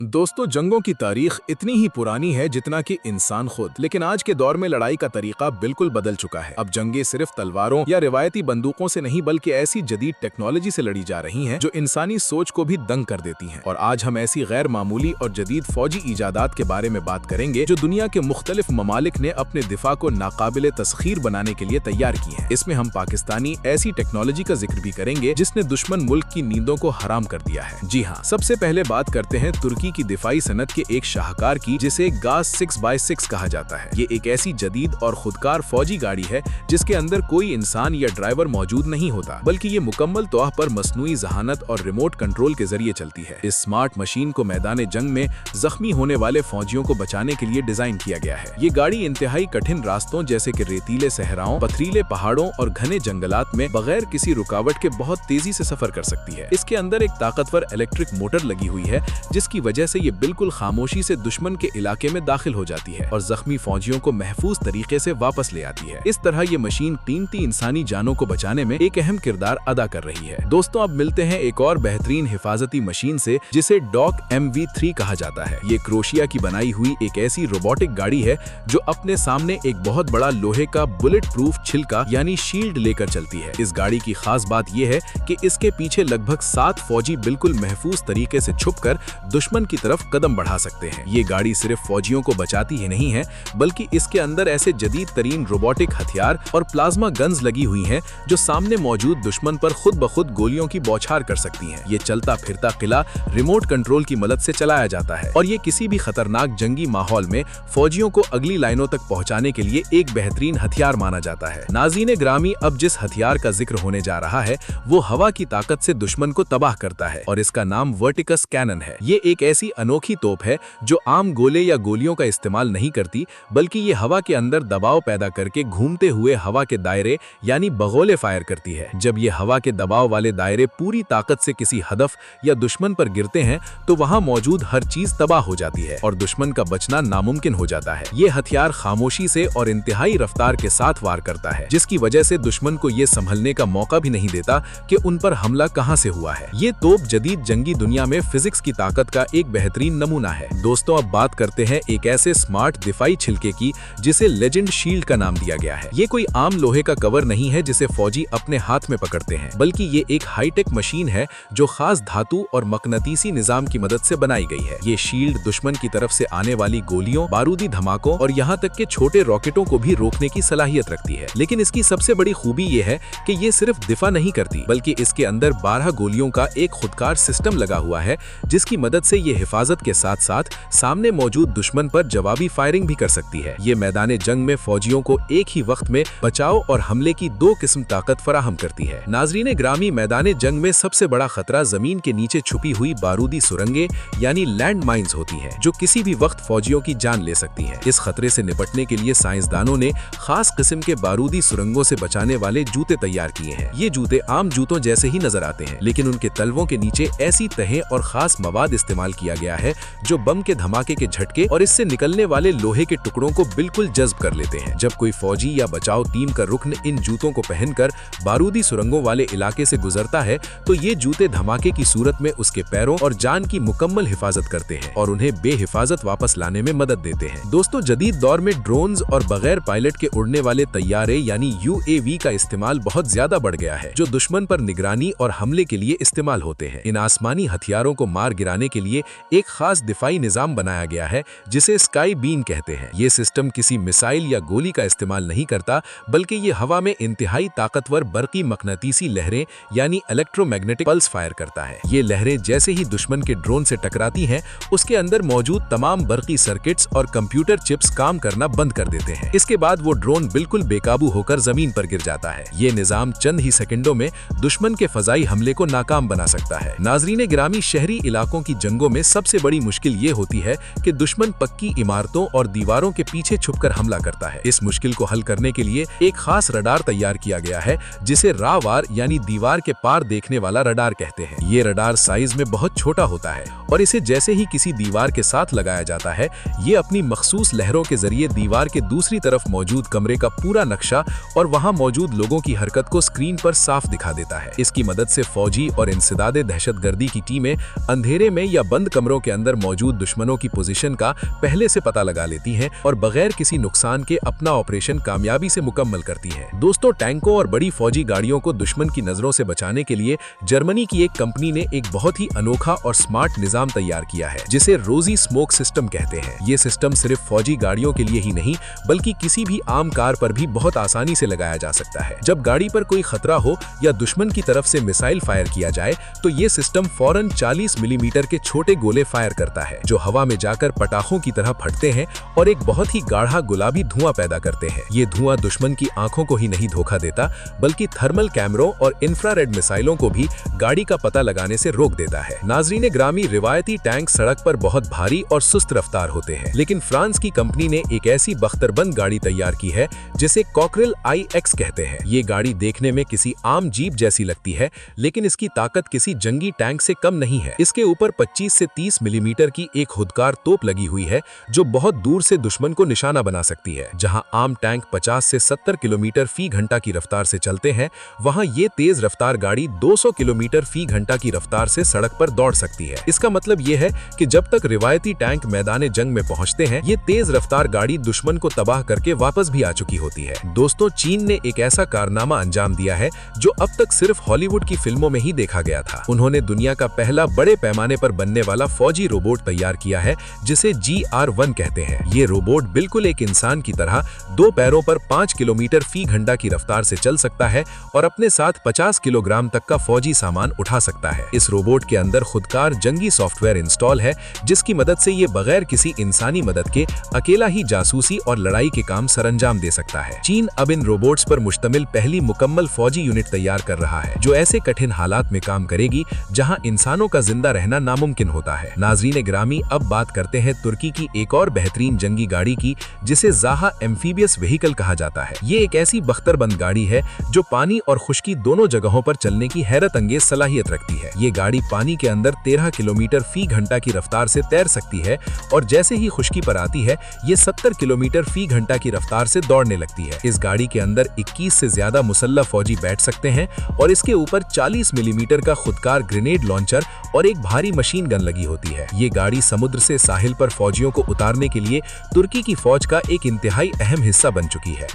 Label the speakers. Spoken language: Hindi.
Speaker 1: दोस्तों, जंगों की तारीख इतनी ही पुरानी है जितना कि इंसान खुद। लेकिन आज के दौर में लड़ाई का तरीका बिल्कुल बदल चुका है। अब जंगें सिर्फ तलवारों या रिवायती बंदूकों से नहीं बल्कि ऐसी जदीद टेक्नोलॉजी से लड़ी जा रही हैं जो इंसानी सोच को भी दंग कर देती हैं। और आज हम ऐसी गैर मामूली और जदीद फौजी इजादात के बारे में बात करेंगे जो दुनिया के मुख्तलिफ ममालिक ने अपने दिफा को नाकाबिले तस्खीर बनाने के लिए तैयार की है। इसमें हम पाकिस्तानी ऐसी टेक्नोलॉजी का जिक्र भी करेंगे जिसने दुश्मन मुल्क की नींदों को हराम कर दिया है। जी हाँ, सबसे पहले बात करते हैं तुर्की की दिफाई सनत के एक शाहकार की, जिसे गाज 6x6 कहा जाता है। ये एक ऐसी जदीद और खुदकार फौजी गाड़ी है जिसके अंदर कोई इंसान या ड्राइवर मौजूद नहीं होता, बल्कि ये मुकम्मल तौर पर मसनूई जहानत और रिमोट कंट्रोल के जरिए चलती है। इस स्मार्ट मशीन को मैदान जंग में जख्मी होने वाले फौजियों को बचाने के लिए डिजाइन किया गया है। ये गाड़ी इंतहाई कठिन रास्तों जैसे कि रेतीले सहराओं, पथरीले पहाड़ों और घने जंगलात में बगैर किसी रुकावट के बहुत तेजी से सफर कर सकती है। इसके अंदर एक ताकतवर इलेक्ट्रिक मोटर लगी हुई है जिसकी वजह से ये बिल्कुल खामोशी से दुश्मन के इलाके में दाखिल हो जाती है और जख्मी फौजियों को महफूज तरीके से वापस ले आती है। इस तरह ये मशीन कीमती इंसानी जानों को बचाने में एक अहम किरदार अदा कर रही है। दोस्तों, अब मिलते हैं एक और बेहतरीन हिफाजती मशीन से जिसे डॉक MV3 कहा जाता है। ये क्रोशिया की बनाई हुई एक ऐसी रोबोटिक गाड़ी है जो अपने सामने एक बहुत बड़ा लोहे का बुलेट प्रूफ छिलका यानी शील्ड लेकर चलती है। इस गाड़ी की खास बात यह है कि इसके पीछे लगभग 7 फौजी बिल्कुल महफूज तरीके से छुपकर दुश्मन की तरफ कदम बढ़ा सकते हैं। ये गाड़ी सिर्फ फौजियों को बचाती ही नहीं है, बल्कि इसके अंदर ऐसे जदीद तरीन रोबोटिक हथियार और प्लाज्मा गन्स लगी हुई हैं जो सामने मौजूद दुश्मन पर खुद ब खुद गोलियों की बौछार कर सकती हैं। ये चलता फिरता किला रिमोट कंट्रोल की मदद से चलाया जाता है और ये किसी भी खतरनाक जंगी माहौल में फौजियों को अगली लाइनों तक पहुंचाने के लिए एक बेहतरीन हथियार माना जाता है। नाज़रीन ग्रामी, अब जिस हथियार का जिक्र होने जा रहा है वो हवा की ताकत से दुश्मन को तबाह करता है और इसका नाम वर्टिकस कैनन है। ये एक ऐसी अनोखी तोप है जो आम गोले या गोलियों का इस्तेमाल नहीं करती, बल्कि ये हवा के अंदर दबाव पैदा करके घूमते हुए हवा के दायरे यानी बगोले फायर करती है। जब ये हवा के दबाव वाले दायरे पूरी ताकत से किसी हदफ या दुश्मन पर गिरते हैं तो वहां मौजूद हर चीज तबाह हो जाती है और दुश्मन का बचना नामुमकिन हो जाता है। ये हथियार खामोशी से और इंतहाई रफ्तार के साथ वार करता है, जिसकी वजह से दुश्मन को ये संभलने का मौका भी नहीं देता कि उन पर हमला कहां से हुआ है। ये तोप जदीद जंगी दुनिया में फिजिक्स की ताकत का एक बेहतरीन नमूना है। दोस्तों, अब बात करते हैं एक ऐसे स्मार्ट दिफाई छिलके की जिसे लेजेंड शील्ड का नाम दिया गया है। ये कोई आम लोहे का कवर नहीं है जिसे फौजी अपने हाथ में पकड़ते हैं, बल्कि ये एक हाईटेक मशीन है जो खास धातु और मकनतीसी निजाम की मदद से बनाई गई है। ये शील्ड दुश्मन की तरफ से आने वाली गोलियों, बारूदी धमाकों और यहाँ तक के छोटे रॉकेटों को भी रोकने की सलाहियत रखती है। लेकिन इसकी सबसे बड़ी खूबी ये है कि ये सिर्फ दिफा नहीं करती, बल्कि इसके अंदर 12 गोलियों का एक खुदकार सिस्टम लगा हुआ है जिसकी मदद से ये हिफाजत के साथ साथ सामने मौजूद दुश्मन पर जवाबी फायरिंग भी कर सकती है। ये मैदान जंग में फौजियों को एक ही वक्त में बचाव और हमले की 2 किस्म ताकत फराहम करती है। नाजरीन ग्रामी, मैदान जंग में सबसे बड़ा खतरा जमीन के नीचे छुपी हुई बारूदी सुरंगें यानी लैंड माइंस होती हैं, जो किसी भी वक्त फौजियों की जान ले सकती हैं। इस खतरे से निपटने के लिए साइंसदानों ने खास किस्म के बारूदी सुरंगों से बचाने वाले जूते तैयार किए हैं। ये जूते आम जूतों जैसे ही नजर आते हैं, लेकिन उनके तलवों के नीचे ऐसी तहें और खास मवाद इस्तेमाल किया गया है जो बम के धमाके के झटके और इससे निकलने वाले लोहे के टुकड़ों को बिल्कुल जज्ब कर लेते हैं। जब कोई फौजी या बचाव टीम का रुकन इन जूतों को पहनकर बारूदी सुरंगों वाले इलाके से गुजरता है तो ये जूते धमाके की सूरत में उसके पैरों और जान की मुकम्मल हिफाजत करते हैं और उन्हें बेहिफाजत वापस लाने में मदद देते हैं। दोस्तों, जदीद दौर में ड्रोन्स और बगैर पायलट के उड़ने वाले तैयारे यानी UAV का इस्तेमाल बहुत ज्यादा बढ़ गया है, जो दुश्मन पर निगरानी और हमले के लिए इस्तेमाल होते हैं। इन आसमानी हथियारों को मार गिराने के लिए एक खास दिफाई निजाम बनाया गया है जिसे स्काई बीन कहते हैं। ये सिस्टम किसी मिसाइल या गोली का इस्तेमाल नहीं करता, बल्कि ये हवा में इंतहाई ताकतवर बरकी मकनातीसी लहरें यानी इलेक्ट्रोमैग्नेटिक पल्स फायर करता है। ये लहरें जैसे ही दुश्मन के ड्रोन से टकराती हैं, उसके अंदर मौजूद तमाम बरकी सर्किट्स और कंप्यूटर चिप्स काम करना बंद कर देते हैं। इसके बाद वो ड्रोन बिल्कुल बेकाबू होकर जमीन पर गिर जाता है। ये निजाम चंद ही सेकंडों में दुश्मन के फजाई हमले को नाकाम बना सकता है। नाजरीन ग्रामी, शहरी इलाकों की जंगों में सबसे बड़ी मुश्किल ये होती है कि दुश्मन पक्की इमारतों और दीवारों के पीछे छुपकर हमला करता है। इस मुश्किल को हल करने के लिए एक खास रडार तैयार किया गया है जिसे रावार यानी दीवार के पार देखने वाला रडार कहते हैं। ये रडार साइज में बहुत छोटा होता है और इसे जैसे ही किसी दीवार के साथ लगाया जाता है, ये अपनी मखसूस लहरों के जरिए दीवार के दूसरी तरफ मौजूद कमरे का पूरा नक्शा और वहां मौजूद लोगों की हरकत को स्क्रीन पर साफ दिखा देता है। इसकी मदद से फौजी और इंसदादे दहशतगर्दी की टीमें अंधेरे में या बंद कमरों के अंदर मौजूद दुश्मनों की पोजीशन का पहले से पता लगा लेती हैं और बगैर किसी नुकसान के अपना ऑपरेशन कामयाबी से मुकम्मल करती हैं। दोस्तों, टैंकों और बड़ी फौजी गाड़ियों को दुश्मन की नजरों से बचाने के लिए जर्मनी की एक कंपनी ने एक बहुत ही अनोखा और स्मार्ट निजाम तैयार किया है, जिसे रोजी स्मोक सिस्टम कहते हैं। ये सिस्टम सिर्फ फौजी गाड़ियों के लिए ही नहीं बल्कि किसी भी आम कार पर भी बहुत आसानी से लगाया जा सकता है। जब गाड़ी पर कोई खतरा हो या दुश्मन की तरफ से मिसाइल फायर किया जाए तो ये सिस्टम फौरन 40 मिलीमीटर के छोटे गोले फायर करता है, जो हवा में जाकर पटाखों की तरह फटते हैं और एक बहुत ही गाढ़ा गुलाबी धुआं पैदा करते हैं। ये धुआं दुश्मन की आंखों को ही नहीं धोखा देता बल्कि थर्मल कैमरों और इंफ्रारेड मिसाइलों को भी गाड़ी का पता लगाने से रोक देता है। नाजरीन ग्रामी, रिवायती टैंक सड़क पर बहुत भारी और सुस्त रफ्तार होते हैं, लेकिन फ्रांस की कंपनी ने एक ऐसी बख्तरबंद गाड़ी तैयार की है जिसे कॉकरेल IX कहते हैं। ये गाड़ी देखने में किसी आम जीप जैसी लगती है, लेकिन इसकी ताकत किसी जंगी टैंक से कम नहीं है। इसके ऊपर 25 से 30 मिलीमीटर की एक खुदकार तोप लगी हुई है जो बहुत दूर से दुश्मन को निशाना बना सकती है। जहां आम टैंक 50 से 70 किलोमीटर फी घंटा की रफ्तार से चलते हैं, वहां ये तेज रफ्तार गाड़ी 200 किलोमीटर फी घंटा की रफ्तार से सड़क पर दौड़ सकती है। इसका मतलब ये है कि जब तक रिवायती टैंक मैदान जंग में पहुंचते हैं, ये तेज रफ्तार गाड़ी दुश्मन को तबाह करके वापस भी आ चुकी होती है। दोस्तों, चीन ने एक ऐसा कारनामा अंजाम दिया है जो अब तक सिर्फ हॉलीवुड की फिल्मों में ही देखा गया था। उन्होंने दुनिया का पहला बड़े पैमाने पर बनने वाला फौजी रोबोट तैयार किया है जिसे GR1 कहते हैं। ये रोबोट बिल्कुल एक इंसान की तरह 2 पैरों पर 5 किलोमीटर फी घंटा की रफ्तार से चल सकता है और अपने साथ 50 किलोग्राम तक का फौजी सामान उठा सकता है। इस रोबोट के अंदर खुदकार जंगी सॉफ्टवेयर इंस्टॉल है जिसकी मदद से ये बगैर किसी इंसानी मदद के अकेला ही जासूसी और लड़ाई के काम सरंजाम दे सकता है। चीन अब इन रोबोट्स पर मुश्तमिल पहली मुकम्मल फौजी यूनिट तैयार कर रहा है जो ऐसे कठिन हालात में काम करेगी जहां इंसानों का जिंदा रहना नामुमकिन होता है। नाजरीन ग्रामी, अब बात करते हैं तुर्की की एक और बेहतरीन जंगी गाड़ी की जिसे ज़ाहा एम्फीबियस व्हीकल कहा जाता है। ये एक ऐसी बख्तरबंद गाड़ी है जो पानी और खुश्की दोनों जगहों पर चलने की हैरत अंगेज सलाहियत रखती है। ये गाड़ी पानी के अंदर 13 किलोमीटर फी घंटा की रफ्तार से तैर सकती है और जैसे ही खुश्की पर आती है ये 70 किलोमीटर फी घंटा की रफ्तार से दौड़ने लगती है। इस गाड़ी के अंदर 21 से ज्यादा मुसल्लह फौजी बैठ सकते हैं और इसके ऊपर 40 मिलीमीटर का खुदकार ग्रेनेड लॉन्चर और एक भारी मशीन गन लगी होती है। ये गाड़ी समुद्र से साहिल पर फौजियों को उतारने के लिए तुर्की की फौज का एक इंतहाई अहम हिस्सा बन चुकी है।